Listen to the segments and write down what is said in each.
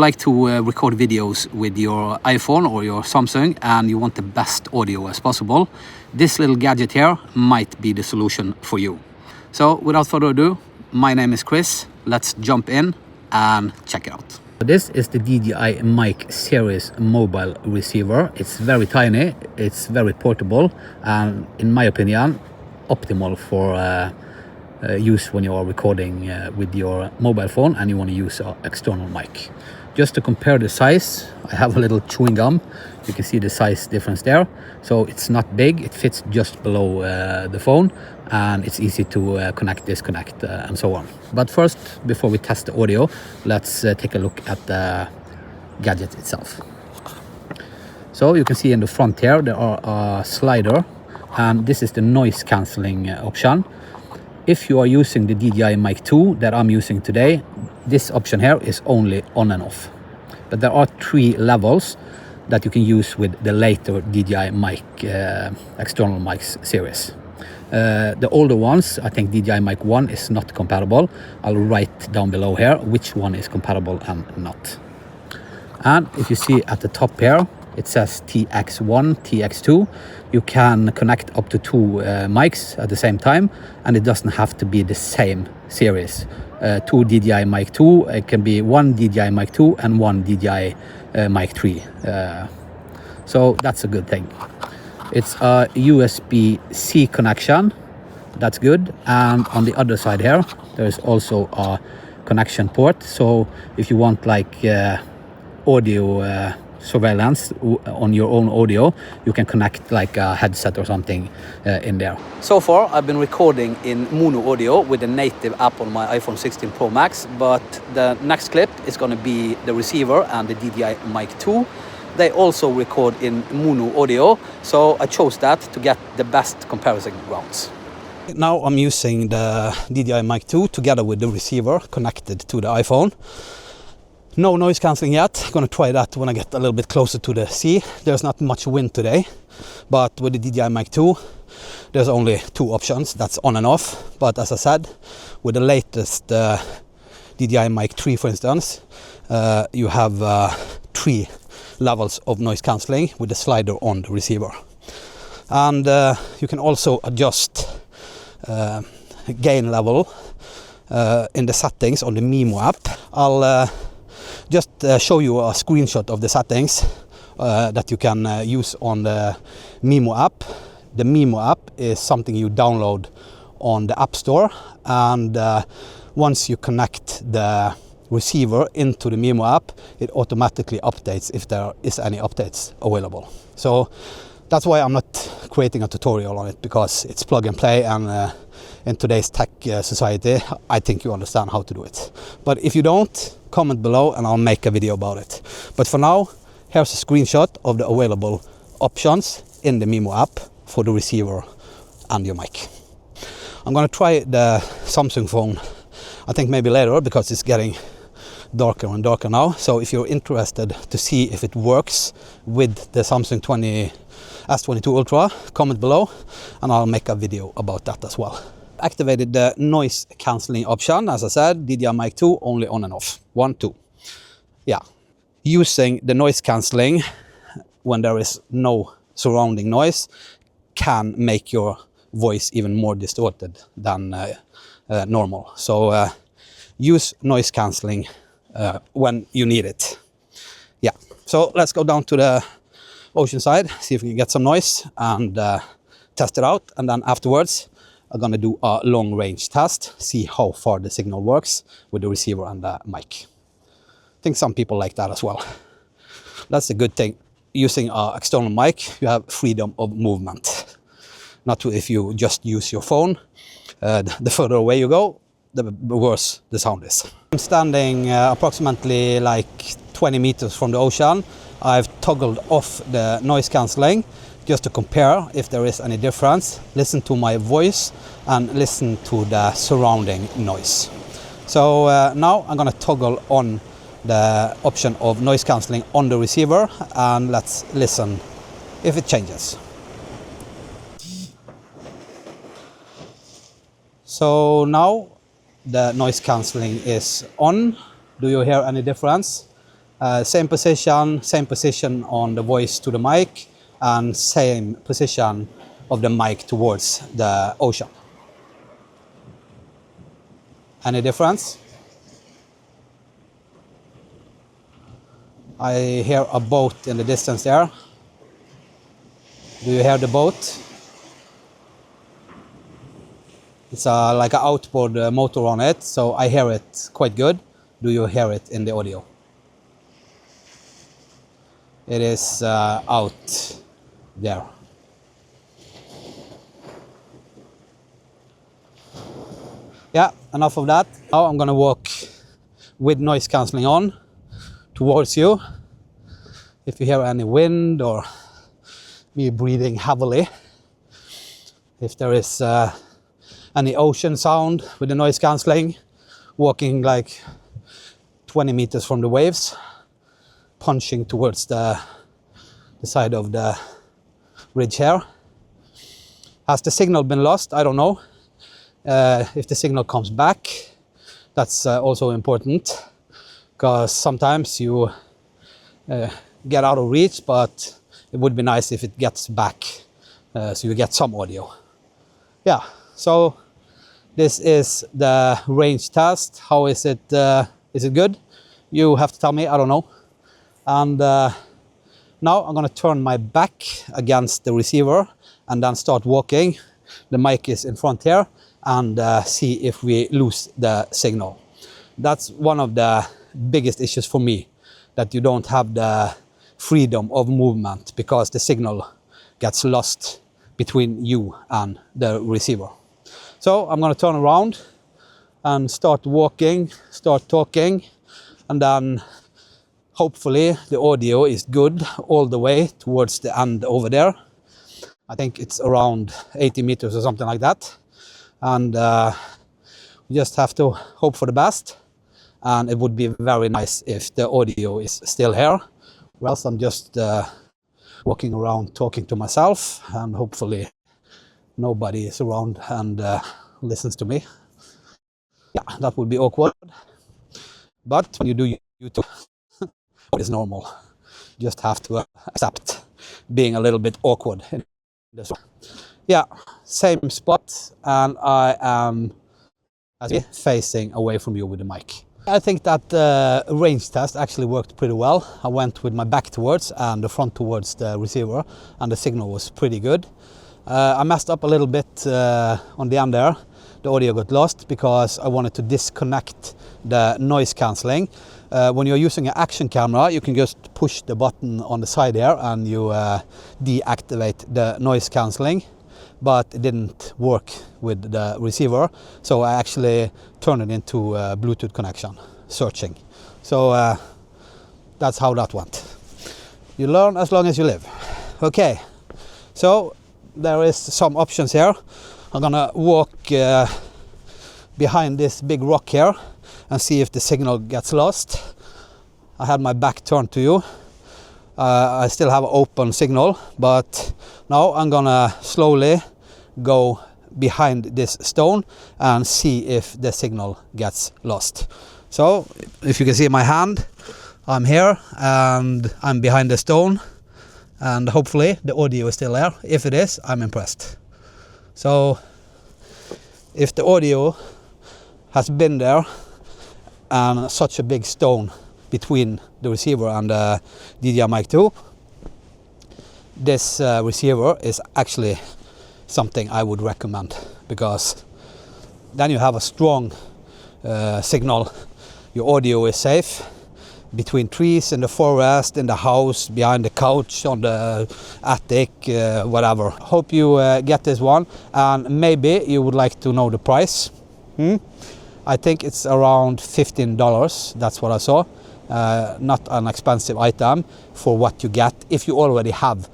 like to record videos with your iPhone or your Samsung and you want the best audio as possible, this little gadget here might be the solution for you. So without further ado, my name is Chris. Let's jump in and check it out. This is the DJI Mic Series Mobile Receiver. It's very tiny, it's very portable, and in my opinion, optimal for use when you are recording with your mobile phone and you want to use an external mic. Just to compare the size, I have a little chewing gum. You can see the size difference there. So it's not big, it fits just below the phone, and it's easy to connect, disconnect, and so on. But first, before we test the audio, let's take a look at the gadget itself. So you can see in the front here, there are a slider, and this is the noise cancelling option. If you are using the DJI Mic 2 that I'm using today, this option here is only on and off. But there are 3 levels that you can use with the later DJI Mic external mics series. The older ones, I think DJI Mic 1 is not compatible. I'll write down below here which one is compatible and not. And if you see at the top here, it says TX1, TX2. You can connect up to 2 mics at the same time, and it doesn't have to be the same series. 2 DJI Mic 2, it can be 1 DJI Mic 2 and 1 DJI Mic 3. So that's a good thing. It's a USB-C connection, that's good. And on the other side here, there is also a connection port. So if you want like audio surveillance on your own audio, you can connect like a headset or something in there. So far I've been recording in mono audio with the native app on my iPhone 16 Pro Max, but the next clip is going to be the receiver and the DJI Mic 2. They also record in mono audio, so I chose that to get the best comparison grounds. Now I'm using the DJI Mic 2 together with the receiver connected to the iPhone. No noise cancelling yet. I'm gonna try that when I get a little bit closer to the sea. There's not much wind today, but with the DJI Mic 2, there's only 2 options. That's on and off. But as I said, with the latest DJI Mic 3, for instance, you have 3 levels of noise cancelling with the slider on the receiver. And you can also adjust gain level in the settings on the Mimo app. I'll just show you a screenshot of the settings that you can use on the Mimo app. The Mimo app is something you download on the App Store, and once you connect the receiver into the Mimo app, it automatically updates if there is any updates available. So that's why I'm not creating a tutorial on it, because it's plug and play, and in today's tech society, I think you understand how to do it. But if you don't, comment below and I'll make a video about it. But for now, here's a screenshot of the available options in the Mimo app for the receiver and your mic. I'm gonna try the Samsung phone, I think maybe later, because it's getting darker and darker now. So if you're interested to see if it works with the Samsung S22 Ultra, comment below and I'll make a video about that as well. Activated the noise cancelling option. As I said, DJI Mic 2 only on and off. 1, 2. Yeah. Using the noise cancelling when there is no surrounding noise can make your voice even more distorted than normal. So use noise cancelling when you need it. Yeah. So let's go down to the ocean side, see if we can get some noise and test it out. And then afterwards, I'm gonna do a long range test, see how far the signal works with the receiver and the mic. I think some people like that as well. That's a good thing. Using an external mic, you have freedom of movement. Not to if you just use your phone. The further away you go, the worse the sound is. I'm standing approximately like 20 meters from the ocean. I've toggled off the noise cancelling just to compare if there is any difference. Listen to my voice and listen to the surrounding noise. So now I'm gonna toggle on the option of noise cancelling on the receiver, and let's listen if it changes. So now the noise cancelling is on. Do you hear any difference? Same position on the voice to the mic, and same position of the mic towards the ocean. Any difference? I hear a boat in the distance there. Do you hear the boat? It's like an outboard motor on it, so I hear it quite good. Do you hear it in the audio? It is out there. Yeah, enough of that. Now I'm gonna walk with noise cancelling on towards you. If you hear any wind or me breathing heavily, if there is any ocean sound with the noise cancelling, walking like 20 meters from the waves, punching towards the side of the ridge here. Has the signal been lost? I don't know. If the signal comes back, that's also important, because sometimes you get out of reach, but it would be nice if it gets back, so you get some audio. Yeah, so this is the range test. How is it? Is it good? You have to tell me, I don't know. And now I'm gonna turn my back against the receiver and then start walking. The mic is in front here, and see if we lose the signal. That's one of the biggest issues for me, that you don't have the freedom of movement because the signal gets lost between you and the receiver. So I'm going to turn around and start walking, start talking, and then hopefully the audio is good all the way towards the end over there. I think it's around 80 meters or something like that. And we just have to hope for the best. And it would be very nice if the audio is still here. Or else I'm just walking around talking to myself, and hopefully nobody is around and listens to me. Yeah, that would be awkward. But when you do YouTube, it's normal. You just have to accept being a little bit awkward in this one. Yeah, same spot, and I am facing away from you with the mic. I think that the range test actually worked pretty well. I went with my back towards and the front towards the receiver, and the signal was pretty good. I messed up a little bit on the end there. The audio got lost because I wanted to disconnect the noise cancelling. When you're using an action camera, you can just push the button on the side here and you deactivate the noise cancelling. But it didn't work with the receiver, so I actually turned it into a Bluetooth connection, searching. So that's how that went. You learn as long as you live. Okay, so there is some options here. I'm gonna walk behind this big rock here and see if the signal gets lost. I had my back turned to you. I still have an open signal, but now I'm gonna slowly go behind this stone and see if the signal gets lost. So if you can see my hand, I'm here and I'm behind the stone, and hopefully the audio is still there. If it is, I'm impressed. So if the audio has been there and such a big stone between the receiver and the DJI Mic 2, this receiver is actually something I would recommend, because then you have a strong signal. Your audio is safe between trees, in the forest, in the house, behind the couch, on the attic, whatever. Hope you get this one, and maybe you would like to know the price. I think it's around $15. That's what I saw. Not an expensive item for what you get if you already have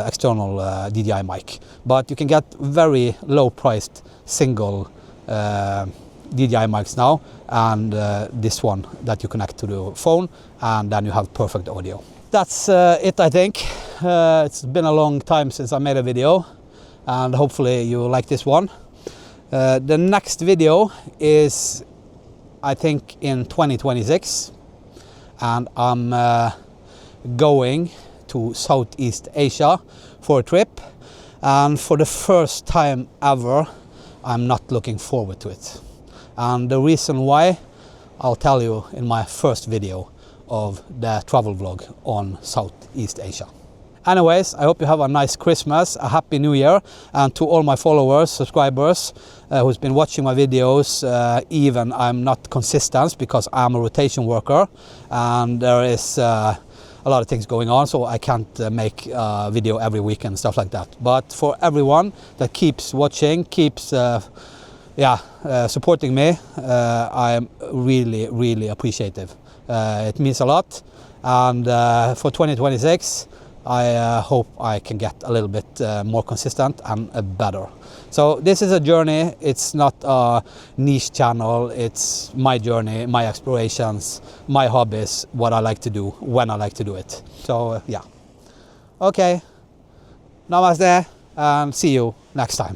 external DJI mic, but you can get very low priced single DJI mics now, and this one that you connect to the phone, and then you have perfect audio. That's it, I think. It's been a long time since I made a video, and hopefully you like this one. The next video is, I think, in 2026, and I'm going to Southeast Asia for a trip, and for the first time ever I'm not looking forward to it. And the reason why, I'll tell you in my first video of the travel vlog on Southeast Asia. Anyways, I hope you have a nice Christmas, a happy New Year, and to all my followers, subscribers who's been watching my videos, even I'm not consistent because I'm a rotation worker and there is a lot of things going on, so I can't make a video every week and stuff like that. But for everyone that keeps watching, keeps supporting me, I'm really appreciative. It means a lot, and for 2026 I hope I can get a little bit more consistent and better. So this is a journey, it's not a niche channel, it's my journey, my explorations, my hobbies, what I like to do, when I like to do it. So yeah. Okay, namaste and see you next time.